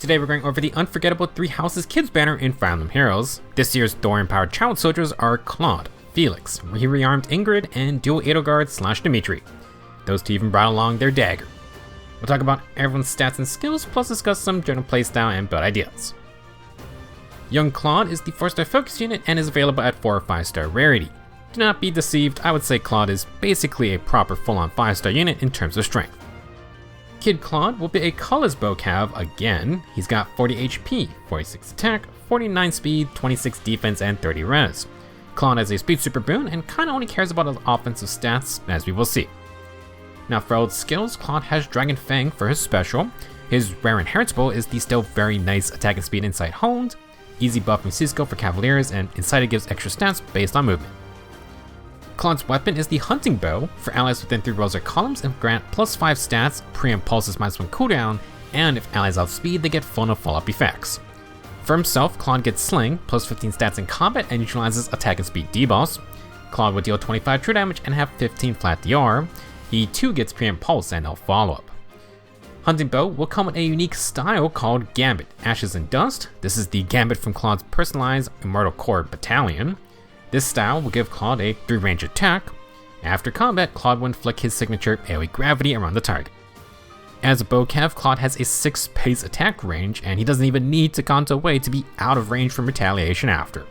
Today we're going over the Unforgettable Three Houses Kids banner in Fire Emblem Heroes. This year's Thorium-powered child soldiers are Claude, Felix, Rearmed Ingrid, and dual Edelgard / Dimitri. Those two even brought along their dagger. We'll talk about everyone's stats and skills, plus discuss some general playstyle and build ideas. Young Claude is the 4-star focus unit and is available at 4 or 5-star rarity. Do not be deceived, I would say Claude is basically a proper full-on 5-star unit in terms of strength. Kid Claude will be a colorless bow cav again. He's got 40 HP, 46 attack, 49 speed, 26 defense, and 30 res. Claude has a speed super boon and kinda only cares about his offensive stats, as we will see. Now for old skills, Claude has Dragon Fang for his special. His rare inheritable is the still very nice attack and speed Insight Honed, easy buff from Cisco for Cavaliers, and Insight gives extra stats based on movement. Claude's weapon is the Hunting Bow for allies within 3 rows or columns and grant plus 5 stats, pre-impulse is -1 cooldown, and if allies outspeed, they get full follow-up effects. For himself, Claude gets Sling, plus 15 stats in combat and neutralizes attack and speed debuffs. Claude will deal 25 true damage and have 15 flat DR. He too gets pre-impulse and no follow-up. Hunting Bow will come with a unique style called Gambit, Ashes and Dust. This is the Gambit from Claude's personalized Immortal Core Battalion. This style will give Claude a 3-range attack. After combat, Claude will inflict his signature AoE gravity around the target. As a bow cav, Claude has a 6 pace attack range, and he doesn't even need to Kanto away to be out of range from retaliation after.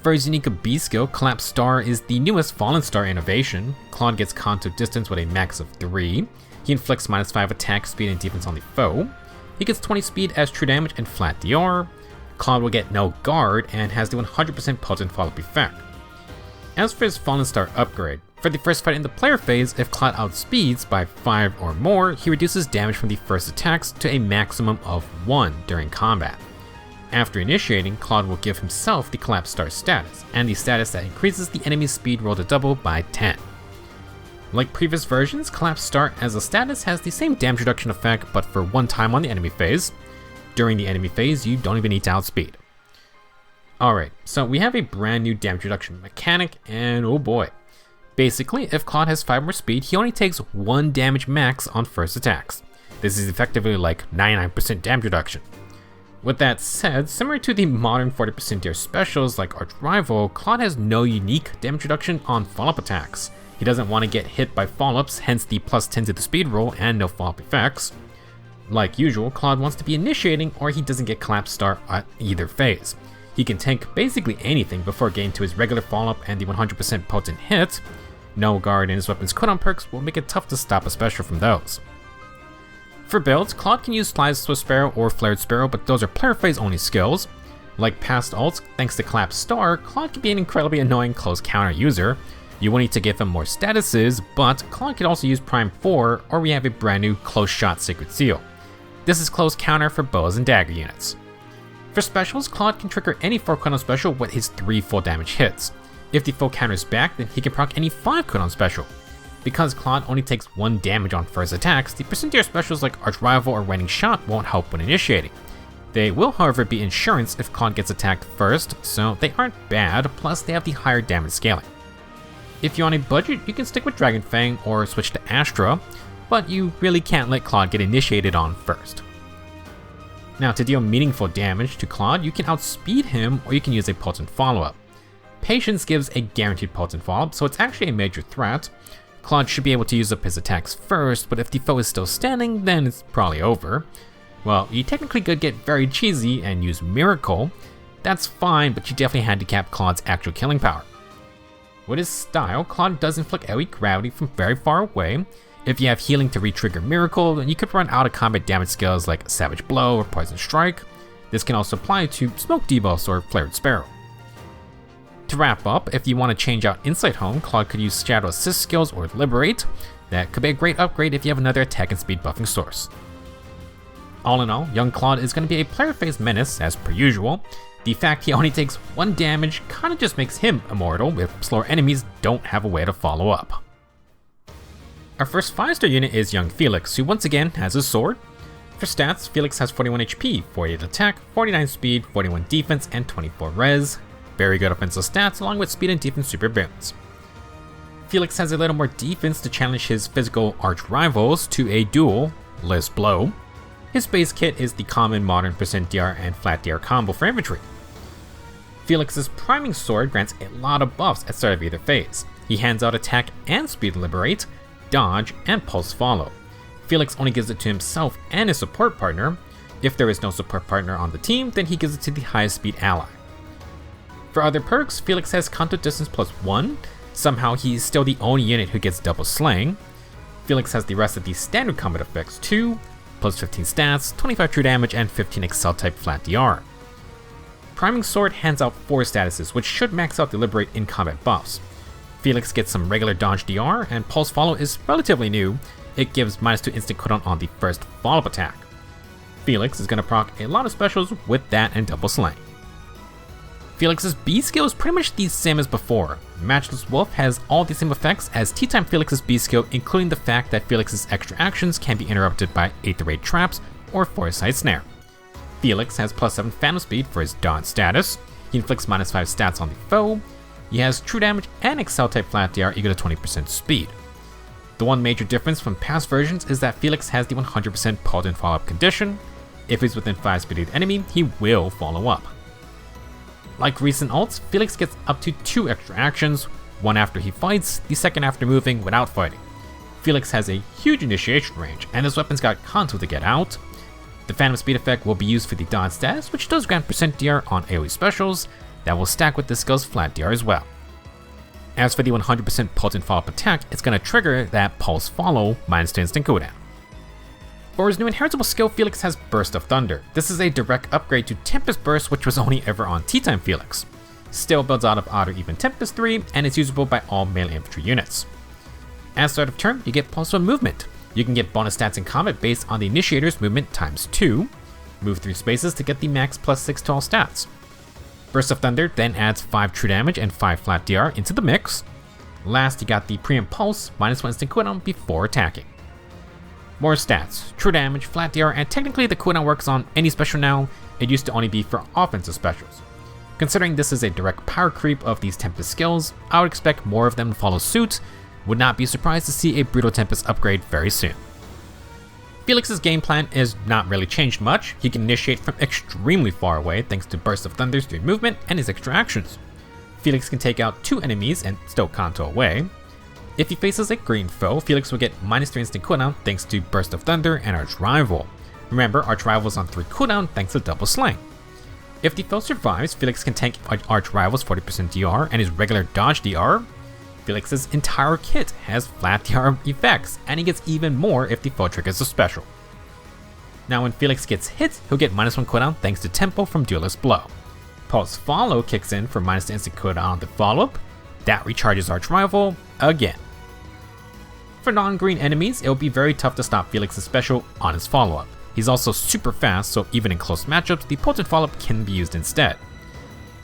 For his unique B skill, Collapse Star is the newest Fallen Star innovation. Claude gets Kanto distance with a max of 3. He inflicts -5 attack, speed, and defense on the foe. He gets 20 speed as true damage and flat DR. Claude will get no guard and has the 100% potent follow-up effect. As for his Fallen Star upgrade, for the first fight in the player phase, if Claude outspeeds by 5 or more, he reduces damage from the first attacks to a maximum of 1 during combat. After initiating, Claude will give himself the Collapse Star status, and the status that increases the enemy's speed roll to double by 10. Like previous versions, Collapse Star as a status has the same damage reduction effect, but for 1 time on the enemy phase. During the enemy phase, you don't even need to outspeed. Alright, so we have a brand new damage reduction mechanic, and oh boy. Basically, if Claude has 5 more speed, he only takes 1 damage max on first attacks. This is effectively like 99% damage reduction. With that said, similar to the modern 40% DR specials like Arch Rival, Claude has no unique damage reduction on follow-up attacks. He doesn't want to get hit by follow-ups, hence the +10 to the speed roll and no follow-up effects. Like usual, Claude wants to be initiating or he doesn't get Collapse Star at either phase. He can tank basically anything before getting to his regular follow-up and the 100% potent hit. No guard and his weapon's cooldown perks will make it tough to stop a special from those. For builds, Claude can use Sly's Swift Sparrow or Flared Sparrow, but those are player phase only skills. Like past ults, thanks to Collapse Star, Claude can be an incredibly annoying close counter user. You will need to give him more statuses, but Claude can also use Prime 4, or we have a brand new Close Shot Sacred Seal. This is close counter for bows and dagger units. For specials, Claude can trigger any 4 cooldown special with his 3 full damage hits. If the full counter is back, then he can proc any 5 cooldown special. Because Claude only takes 1 damage on first attacks, the percentier specials like Arch Rival or Waning Shot won't help when initiating. They will however be insurance if Claude gets attacked first, so they aren't bad, plus they have the higher damage scaling. If you're on a budget, you can stick with Dragon Fang or switch to Astra, but you really can't let Claude get initiated on first. Now to deal meaningful damage to Claude, you can outspeed him or you can use a potent follow-up. Patience gives a guaranteed potent follow-up, so it's actually a major threat. Claude should be able to use up his attacks first, but if the foe is still standing, then it's probably over. Well, you technically could get very cheesy and use Miracle. That's fine, but you definitely handicap Claude's actual killing power. With his style, Claude does inflict AoE gravity from very far away. If you have healing to re-trigger Miracle, then you could run out of combat damage skills like Savage Blow or Poison Strike. This can also apply to Smoke debuffs or Flared Sparrow. To wrap up, if you want to change out Insight Home, Claude could use Shadow Assist skills or Liberate. That could be a great upgrade if you have another attack and speed buffing source. All in all, young Claude is going to be a player phase menace as per usual. The fact he only takes 1 damage kinda just makes him immortal if slower enemies don't have a way to follow up. Our first 5-star unit is young Felix, who once again has a sword. For stats, Felix has 41 HP, 48 attack, 49 speed, 41 defense, and 24 res. Very good offensive stats along with speed and defense super boons. Felix has a little more defense to challenge his physical arch rivals to a duel, Liz Blow. His base kit is the common modern percent DR and flat DR combo for infantry. Felix's priming sword grants a lot of buffs at start of either phase. He hands out attack and speed liberate, dodge, and pulse follow. Felix only gives it to himself and his support partner. If there is no support partner on the team, then he gives it to the highest speed ally. For other perks, Felix has contact distance +1. Somehow he's still the only unit who gets double slaying. Felix has the rest of the standard combat effects too, +15 stats, 25 true damage, and 15 Excel type flat DR. Priming Sword hands out 4 statuses, which should max out the Liberate in combat buffs. Felix gets some regular dodge DR, and Pulse Follow is relatively new. It gives -2 instant cooldown on the first follow-up attack. Felix is going to proc a lot of specials with that and double slaying. Felix's B skill is pretty much the same as before. Matchless Wolf has all the same effects as T-Time Felix's B skill, including the fact that Felix's extra actions can be interrupted by Aether Raid traps or Foresight Snare. Felix has +7 Phantom Speed for his dodge status. He inflicts -5 stats on the foe. He has true damage and Excel type flat DR equal to 20% speed. The one major difference from past versions is that Felix has the 100% potent follow-up condition. If he's within 5 speed of the enemy, he will follow up. Like recent ults, Felix gets up to 2 extra actions, one after he fights, the second after moving without fighting. Felix has a huge initiation range, and his weapon's got console to get out. The Phantom Speed effect will be used for the dodge status, which does grant % DR on AoE specials, that will stack with the skill's flat DR as well. As for the 100% potent follow-up attack, it's going to trigger that Pulse Follow -2 instant cooldown. For his new inheritable skill, Felix has Burst of Thunder. This is a direct upgrade to Tempest Burst, which was only ever on T-Time Felix. Still builds out of Odd or Even Tempest 3, and is usable by all melee infantry units. At start of turn, you get +1 movement. You can get bonus stats in combat based on the initiator's movement ×2. Move through spaces to get the max +6 to all stats. Burst of Thunder then adds 5 true damage and 5 flat DR into the mix. Last, you got the Preempt Pulse, -1 instant cooldown before attacking. More stats, true damage, flat DR, and technically the cooldown works on any special now. It used to only be for offensive specials. Considering this is a direct power creep of these Tempest skills, I would expect more of them to follow suit. Would not be surprised to see a Brutal Tempest upgrade very soon. Felix's game plan is not really changed much. He can initiate from extremely far away thanks to Burst of Thunder's 3 movement and his extra actions. Felix can take out 2 enemies and still Kanto away. If he faces a green foe, Felix will get -3 instant cooldown thanks to Burst of Thunder and Arch Rival. Remember, Arch Rival is on 3 cooldown thanks to double slaying. If the foe survives, Felix can tank Arch Rival's 40% DR and his regular dodge DR. Felix's entire kit has flat DR effects, and he gets even more if the foe triggers a special. Now when Felix gets hit, he'll get -1 cooldown thanks to Tempo from Duelist Blow. Pulse Follow kicks in for -2 instant cooldown on the follow-up. That recharges Arch Rival again. For non-green enemies, it will be very tough to stop Felix's special on his follow-up. He's also super fast, so even in close matchups, the potent follow-up can be used instead.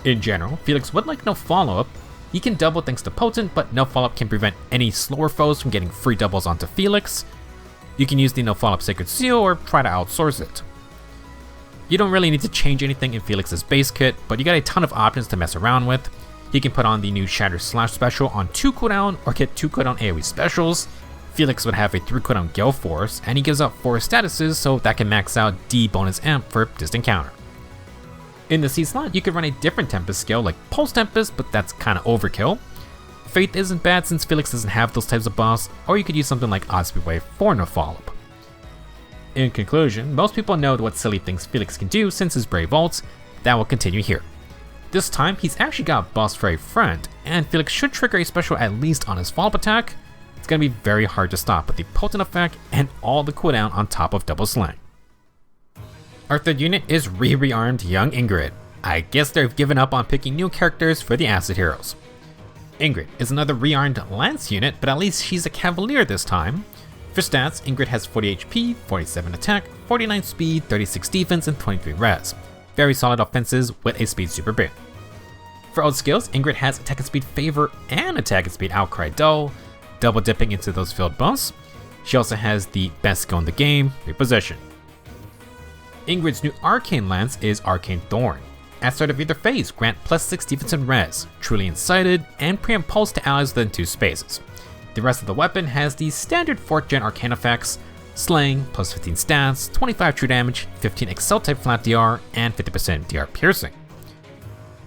In general, Felix would like no follow-up. He can double thanks to potent, but no follow-up can prevent any slower foes from getting free doubles onto Felix. You can use the no follow-up Sacred Seal or try to outsource it. You don't really need to change anything in Felix's base kit, but you got a ton of options to mess around with. He can put on the new Shatter Slash special on 2 cooldown or get 2 cooldown AoE specials. Felix would have a 3 cooldown Gale Force, and he gives out 4 statuses, so that can max out D bonus amp for distant counter. In the C slot, you could run a different Tempest skill like Pulse Tempest, but that's kinda overkill. Faith isn't bad since Felix doesn't have those types of buffs, or you could use something like Odd Speed Wave for no follow-up. In conclusion, most people know what silly things Felix can do since his Brave ults. That will continue here. This time, he's actually got buffs for a friend, and Felix should trigger a special at least on his follow-up attack. It's gonna be very hard to stop with the potent effect and all the cooldown on top of double slaying. Our third unit is Rearmed Young Ingrid. I guess they've given up on picking new characters for the Acid Heroes. Ingrid is another rearmed Lance unit, but at least she's a Cavalier this time. For stats, Ingrid has 40 HP, 47 attack, 49 speed, 36 defense, and 23 res. Very solid offenses with a speed super boost. For old skills, Ingrid has attack and speed favor and attack and speed outcry dull, double dipping into those field buffs. She also has the best skill in the game, reposition. Ingrid's new Arcane Lance is Arcane Thorn. At start of either phase, grant +6 defense and res, truly incited, and preempt pulse to allies within 2 spaces. The rest of the weapon has the standard 4th gen arcane effects, Slaying, plus 15 stats, 25 true damage, 15 Excel type flat DR, and 50% DR piercing.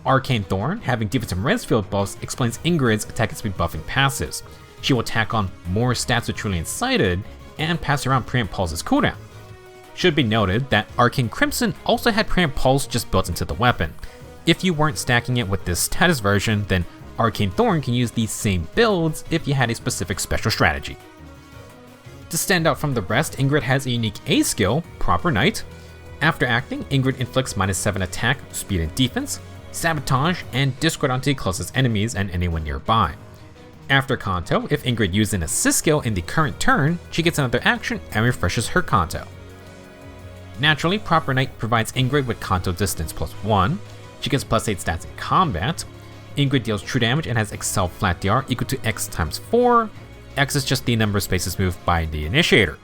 Arcane Thorn, having defense and res field buffs, explains Ingrid's attack and speed buffing passives. She will tack on more stats with Truly Incited, and pass around Preempt Pulse's cooldown. Should be noted that Arcane Crimson also had Preempt Pulse just built into the weapon. If you weren't stacking it with this status version, then Arcane Thorn can use these same builds if you had a specific special strategy. To stand out from the rest, Ingrid has a unique A skill, Proper Knight. After acting, Ingrid inflicts -7 attack, speed and defense, sabotage, and discord onto the closest enemies and anyone nearby. After Kanto, if Ingrid uses an assist skill in the current turn, she gets another action and refreshes her Kanto. Naturally, Proper Knight provides Ingrid with Kanto distance +1, she gets +8 stats in combat, Ingrid deals true damage and has Excel flat DR equal to X times 4, X is just the number of spaces moved by the initiator.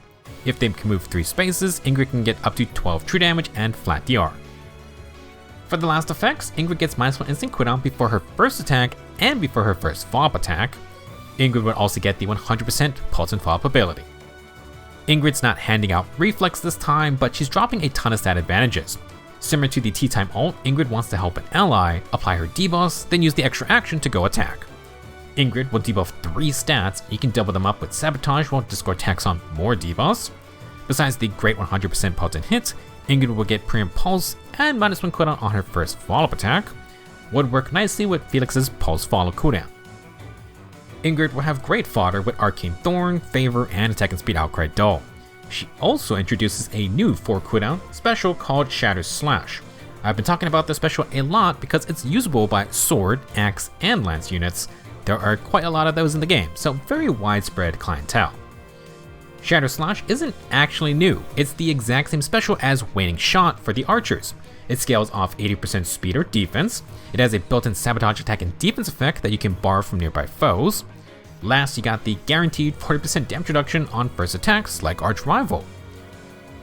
If they can move 3 spaces, Ingrid can get up to 12 true damage and flat DR. For the last effects, Ingrid gets -1 instant cooldown before her first attack and before her first follow-up attack. Ingrid would also get the 100% pulse and follow-up ability. Ingrid's not handing out reflex this time, but she's dropping a ton of stat advantages. Similar to the T-Time ult, Ingrid wants to help an ally, apply her debuffs, then use the extra action to go attack. Ingrid will debuff 3 stats, you can double them up with Sabotage while Discord tacks on more debuffs. Besides the great 100% potent hit, Ingrid will get Preempt Pulse and -1 cooldown on her first follow-up attack. Would work nicely with Felix's Pulse follow cooldown. Ingrid will have great fodder with Arcane Thorn, Favor, and Attack and Speed Outcry Dull. She also introduces a new 4 cooldown special called Shatter Slash. I've been talking about this special a lot because it's usable by sword, axe, and lance units. There are quite a lot of those in the game, so very widespread clientele. Shatter Slash isn't actually new, it's the exact same special as Waning Shot for the archers. It scales off 80% speed or defense, it has a built-in sabotage attack and defense effect that you can borrow from nearby foes. Last, you got the guaranteed 40% damage reduction on first attacks like Arch Rival.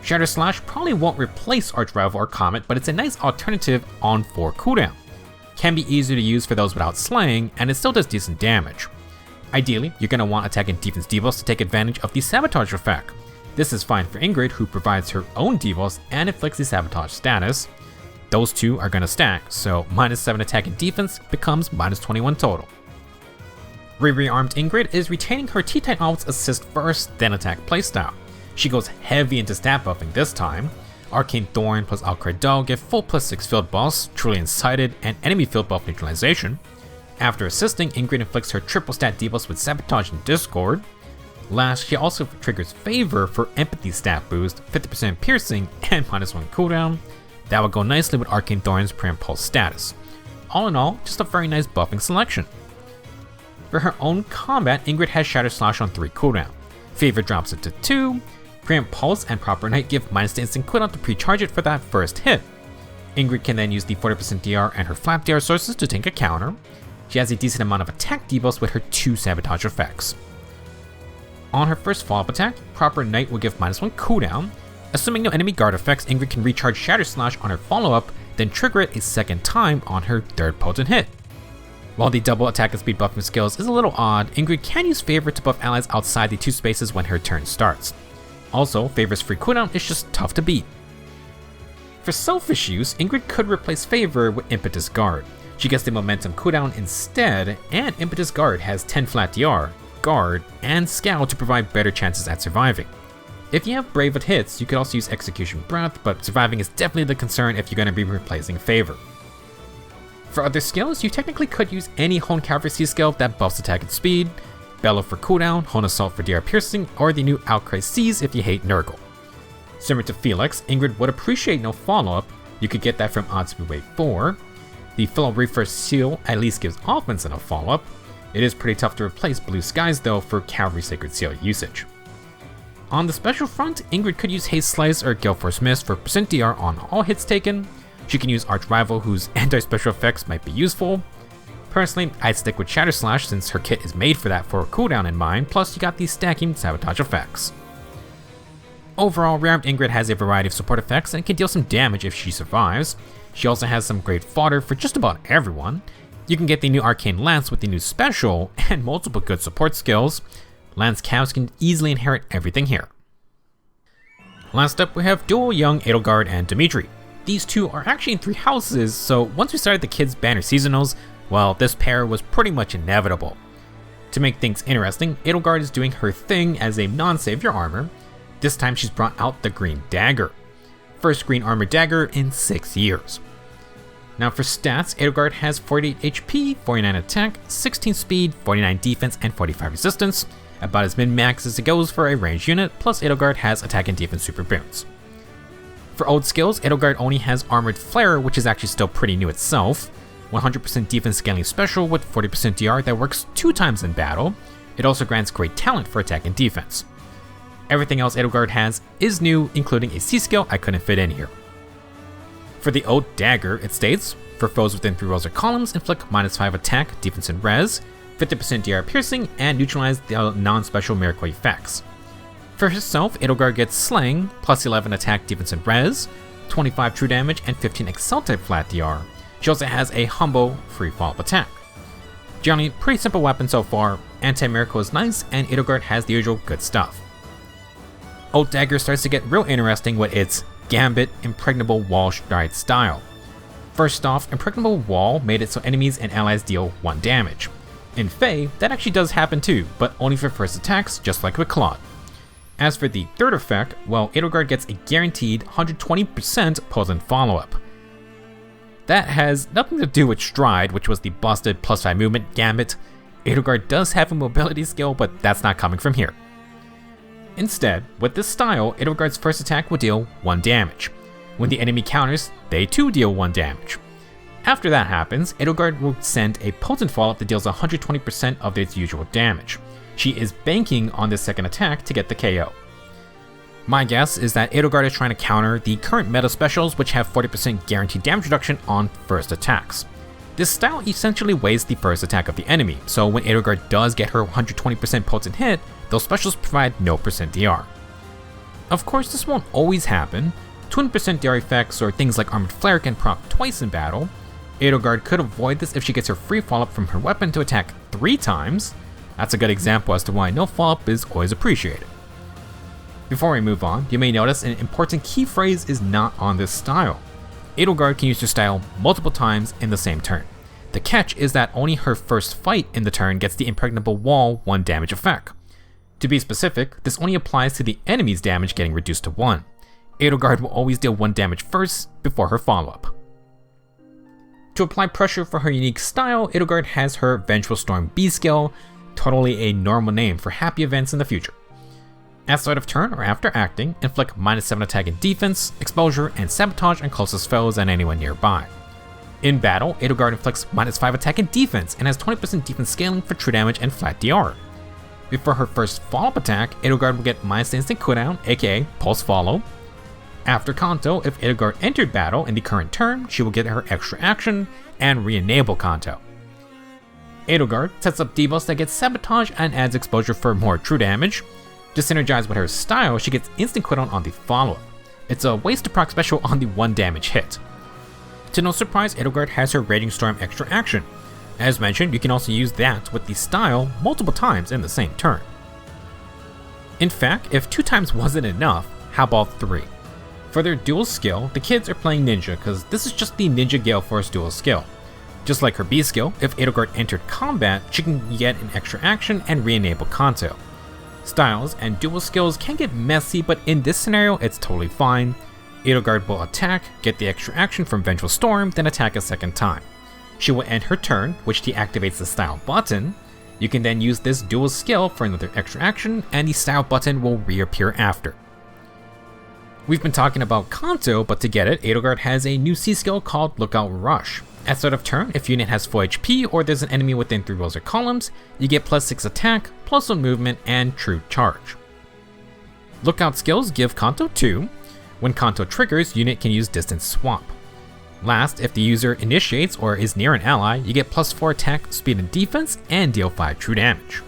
Shatter Slash probably won't replace Arch Rival or Comet, but it's a nice alternative on 4 cooldown. Can be easier to use for those without slaying, and it still does decent damage. Ideally, you're going to want attack and defense debuffs to take advantage of the sabotage effect. This is fine for Ingrid, who provides her own debuffs and inflicts the sabotage status. Those two are going to stack, so -7 attack and defense becomes -21 total. Rearmed Ingrid is retaining her T-Time ult's assist first, then attack playstyle. She goes heavy into stat buffing this time. Arcane Thorn plus Outcry Dull give full +6 field buffs, Truly Incited, and enemy field buff neutralization. After assisting, Ingrid inflicts her triple stat debuffs with Sabotage and Discord. Last, she also triggers Favor for Empathy stat boost, 50% piercing, and -1 cooldown. That would go nicely with Arcane Thorn's Preempt Pulse status. All in all, just a very nice buffing selection. For her own combat, Ingrid has Shatter Slash on 3 cooldown. Favor drops it to 2. Preempt Pulse and Proper Knight give -2 instant cooldown to pre-charge it for that first hit. Ingrid can then use the 40% DR and her Flap DR sources to tank a counter. She has a decent amount of attack debuffs with her 2 sabotage effects. On her first follow-up attack, Proper Knight will give -1 cooldown. Assuming no enemy guard effects, Ingrid can recharge Shatter Slash on her follow-up, then trigger it a second time on her third potent hit. While the double attack and speed buffing skills is a little odd, Ingrid can use Favor to buff allies outside the 2 spaces when her turn starts. Also, Favor's free cooldown is just tough to beat. For selfish use, Ingrid could replace Favor with Impetus Guard. She gets the momentum cooldown instead, and Impetus Guard has 10 flat DR, Guard, and Scowl to provide better chances at surviving. If you have Brave with hits, you could also use Execution Breath, but surviving is definitely the concern if you're going to be replacing Favor. For other skills, you technically could use any Hone Cavalry C skill that buffs attack and speed, Bellow for cooldown, Hone Assault for DR piercing, or the new Outcry C's if you hate Nurgle. Similar to Felix, Ingrid would appreciate no follow-up, you could get that from odds to wave 4. The Fellow Refresh Seal at least gives offense and a follow-up. It is pretty tough to replace Blue Skies though for Cavalry Sacred Seal usage. On the special front, Ingrid could use Haste Slice or Gale Force Mist for % DR on all hits taken. She can use Arch Rival, whose anti-special effects might be useful. Personally, I'd stick with Shatter Slash since her kit is made for that 4 cooldown in mind, plus you got these stacking sabotage effects. Overall, Rearmed Ingrid has a variety of support effects and can deal some damage if she survives. She also has some great fodder for just about everyone. You can get the new Arcane Lance with the new special, and multiple good support skills. Lance Calves can easily inherit everything here. Last up, we have dual young Edelgard and Dimitri. These two are actually in 3 houses, so once we started the Kids Banner seasonals, well, this pair was pretty much inevitable. To make things interesting, Edelgard is doing her thing as a non-savior armor. This time she's brought out the green dagger. First green armor dagger in 6 years. Now for stats, Edelgard has 48 HP, 49 attack, 16 speed, 49 defense, and 45 resistance. About as min-max as it goes for a ranged unit, plus Edelgard has attack and defense super boons. For old skills, Edelgard only has Armored Flare, which is actually still pretty new itself. 100% defense scaling special with 40% DR that works 2 times in battle. It also grants great talent for attack and defense. Everything else Edelgard has is new, including a C skill I couldn't fit in here. For the old dagger, it states, for foes within 3 rows or columns, inflict -5 attack, defense, and res, 50% DR piercing, and neutralize the non-special miracle effects. For herself, Edelgard gets Slaying, plus 11 attack, defense, and res, 25 true damage, and 15 Exalted flat DR. She also has a Humble free fall attack. Generally, pretty simple weapon so far, anti-miracle is nice, and Edelgard has the usual good stuff. Old Dagger starts to get real interesting with its Gambit Impregnable Wall Stride style. First off, Impregnable Wall made it so enemies and allies deal 1 damage. In Fae, that actually does happen too, but only for first attacks, just like with Claude. As for the third effect, well, Edelgard gets a guaranteed 120% potent follow-up. That has nothing to do with Stride, which was the busted +5 movement Gambit. Edelgard does have a mobility skill, but that's not coming from here. Instead, with this style, Edelgard's first attack will deal 1 damage. When the enemy counters, they too deal 1 damage. After that happens, Edelgard will send a potent follow-up that deals 120% of its usual damage. She is banking on this second attack to get the KO. My guess is that Edelgard is trying to counter the current meta specials, which have 40% guaranteed damage reduction on first attacks. This style essentially wastes the first attack of the enemy, so when Edelgard does get her 120% potent hit, those specials provide no % DR. Of course, this won't always happen. 20% DR effects or things like Armored Flare can proc twice in battle. Edelgard could avoid this if she gets her free follow-up from her weapon to attack 3 times. That's a good example as to why no follow-up is always appreciated. Before we move on, you may notice an important key phrase is not on this style. Edelgard can use her style multiple times in the same turn. The catch is that only her first fight in the turn gets the Impregnable Wall 1 damage effect. To be specific, this only applies to the enemy's damage getting reduced to 1. Edelgard will always deal 1 damage first before her follow-up. To apply pressure for her unique style, Edelgard has her Vengeful Storm B skill, totally a normal name for happy events in the future. At start of turn or after acting, inflict -7 attack and defense, exposure, and sabotage on closest foes and anyone nearby. In battle, Edelgard inflicts -5 attack and defense and has 20% defense scaling for true damage and flat DR. Before her first follow-up attack, Edelgard will get -, instant cooldown, aka Pulse Follow. After Kanto, if Edelgard entered battle in the current turn, she will get her extra action and re-enable Kanto. Edelgard sets up debuffs that get sabotage and adds exposure for more true damage. To synergize with her style, she gets instant cooldown on the follow-up. It's a waste to proc special on the 1 damage hit. To no surprise, Edelgard has her Raging Storm extra action. As mentioned, you can also use that with the style multiple times in the same turn. In fact, if 2 times wasn't enough, how about 3? For their dual skill, the kids are playing Ninja because this is just the Ninja Gale Force dual skill. Just like her B skill, if Edelgard entered combat, she can get an extra action and re-enable Kanto. Styles and dual skills can get messy, but in this scenario, it's totally fine. Edelgard will attack, get the extra action from Vengeful Storm, then attack a second time. She will end her turn, which deactivates the style button. You can then use this dual skill for another extra action, and the style button will reappear after. We've been talking about Kanto, but to get it, Edelgard has a new C skill called Lookout Rush. At start of turn, if unit has full HP or there's an enemy within 3 rows or columns, you get +6 attack, +1 movement, and true charge. Lookout skills give Kanto 2. When Kanto triggers, unit can use distance swap. Last, if the user initiates or is near an ally, you get +4 attack, speed, and defense, and deal 5 true damage.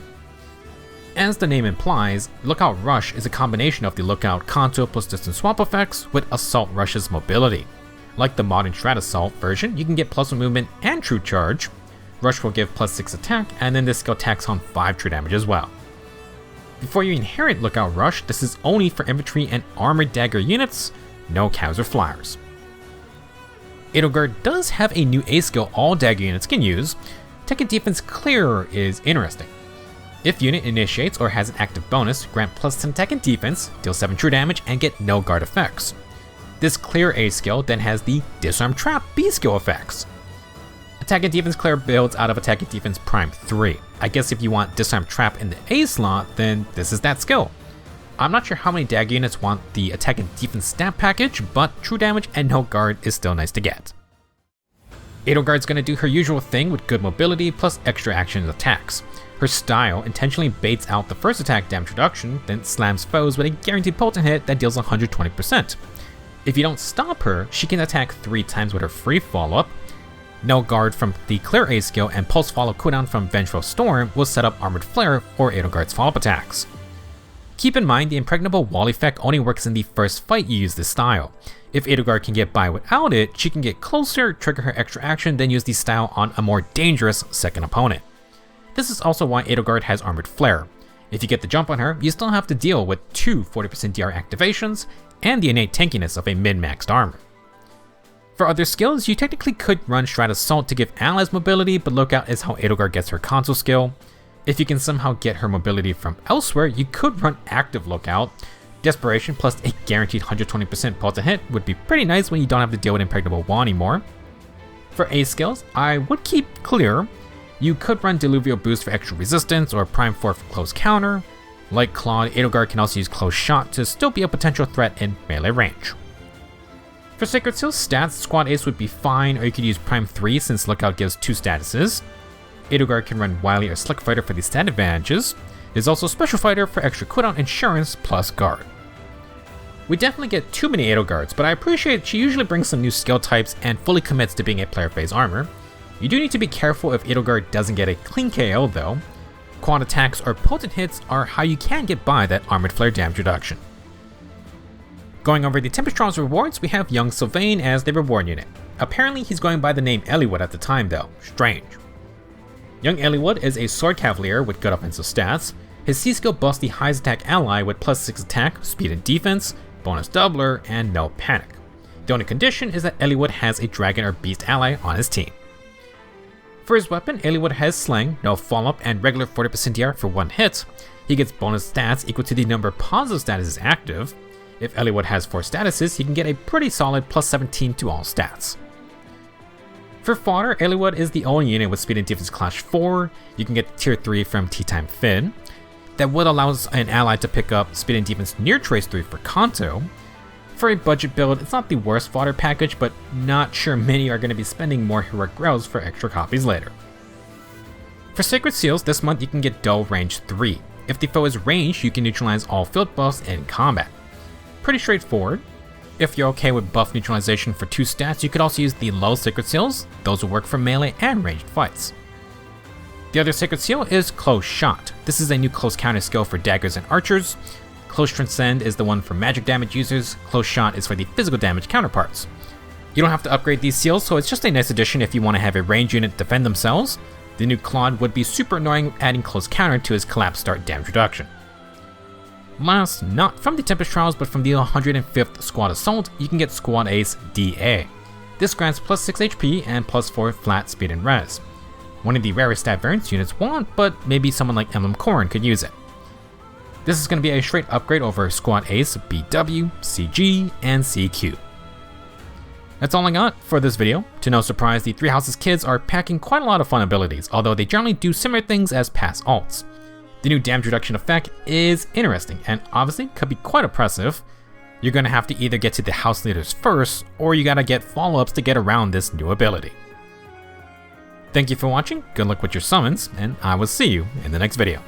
As the name implies, Lookout Rush is a combination of the Lookout Kanto plus distance swap effects with Assault Rush's mobility. Like the modern Strat Assault version, you can get +1 movement and true charge. Rush will give +6 attack, and then this skill tacks on 5 true damage as well. Before you inherit Lookout Rush, this is only for infantry and armored dagger units, no cows or flyers. Edelgard does have a new A skill all dagger units can use. Tech and Defense Clear is interesting. If unit initiates or has an active bonus, grant plus 10 attack and defense, deal 7 true damage, and get no guard effects. This Clear A skill then has the Disarm Trap B skill effects. Attack and Defense Clear builds out of Attack and Defense Prime 3. I guess if you want Disarm Trap in the A slot, then this is that skill. I'm not sure how many dagger units want the Attack and Defense stat package, but true damage and no guard is still nice to get. Edelgard's gonna do her usual thing with good mobility plus extra action attacks. Her style intentionally baits out the first attack damage reduction, then slams foes with a guaranteed potent hit that deals 120%. If you don't stop her, she can attack 3 times with her free follow-up. No guard from the Clear A skill and pulse follow cooldown from Vengeful Storm will set up Armored Flare for Edelgard's follow-up attacks. Keep in mind the impregnable wall effect only works in the first fight you use this style. If Edelgard can get by without it, she can get closer, trigger her extra action, then use the style on a more dangerous second opponent. This is also why Edelgard has Armored Flare. If you get the jump on her, you still have to deal with 2 40% DR activations and the innate tankiness of a min-maxed armor. For other skills, you technically could run Stride Assault to give allies mobility, but Lookout is how Edelgard gets her console skill. If you can somehow get her mobility from elsewhere, you could run Active Lookout. Desperation plus a guaranteed 120% potent hit would be pretty nice when you don't have to deal with Impregnable Wall anymore. For A skills, I would keep Clear. You could run Diluvial Boost for extra resistance or Prime 4 for close counter. Like Claude, Edelgard can also use Close Shot to still be a potential threat in melee range. For Sacred Seal's stats, Squad Ace would be fine, or you could use Prime 3 since Lookout gives 2 statuses. Edelgard can run Wily or Slick Fighter for the stat advantages. There's also Special Fighter for extra cooldown insurance plus guard. We definitely get too many Edelgards, but I appreciate she usually brings some new skill types and fully commits to being a player phase armor. You do need to be careful if Edelgard doesn't get a clean KO though. Quad attacks or potent hits are how you can get by that Armored Flare damage reduction. Going over the Tempest Trials rewards, we have young Sylvain as the reward unit. Apparently he's going by the name Eliwood at the time though, strange. Young Eliwood is a sword cavalier with good offensive stats. His C skill buffs the highest attack ally with plus 6 attack, speed and defense, bonus doubler, and no panic. The only condition is that Eliwood has a dragon or beast ally on his team. For his weapon, Eliwood has Slang, no follow-up, and regular 40% DR for 1 hit. He gets bonus stats equal to the number of positive statuses active. If Eliwood has 4 statuses, he can get a pretty solid plus 17 to all stats. For fodder, Eliwood is the only unit with speed and defense clash 4. You can get tier 3 from Tea Time Finn. That would allow an ally to pick up speed and defense near trace 3 for Kanto. For a budget build, it's not the worst fodder package, but not sure many are going to be spending more heroic growls for extra copies later. For Sacred Seals, this month you can get Dull Range 3. If the foe is ranged, you can neutralize all field buffs in combat. Pretty straightforward. If you're okay with buff neutralization for 2 stats, you could also use the low Sacred Seals. Those will work for melee and ranged fights. The other Sacred Seal is Close Shot. This is a new close counter skill for daggers and archers. Close Transcend is the one for magic damage users. Close Shot is for the physical damage counterparts. You don't have to upgrade these seals, so it's just a nice addition if you want to have a ranged unit defend themselves. The new Claude would be super annoying adding close counter to his collapse start damage reduction. Last, not from the Tempest Trials but from the 105th Squad Assault, you can get Squad Ace DA. This grants plus 6 HP and plus 4 flat speed and res. One of the rarest stat variants units want, but maybe someone like Emblem Corrin could use it. This is going to be a straight upgrade over Squad Ace, BW, CG, and CQ. That's all I got for this video. To no surprise, the Three Houses kids are packing quite a lot of fun abilities, although they generally do similar things as past alts. The new damage reduction effect is interesting, and obviously could be quite oppressive. You're going to have to either get to the house leaders first, or you gotta get follow-ups to get around this new ability. Thank you for watching, good luck with your summons, and I will see you in the next video.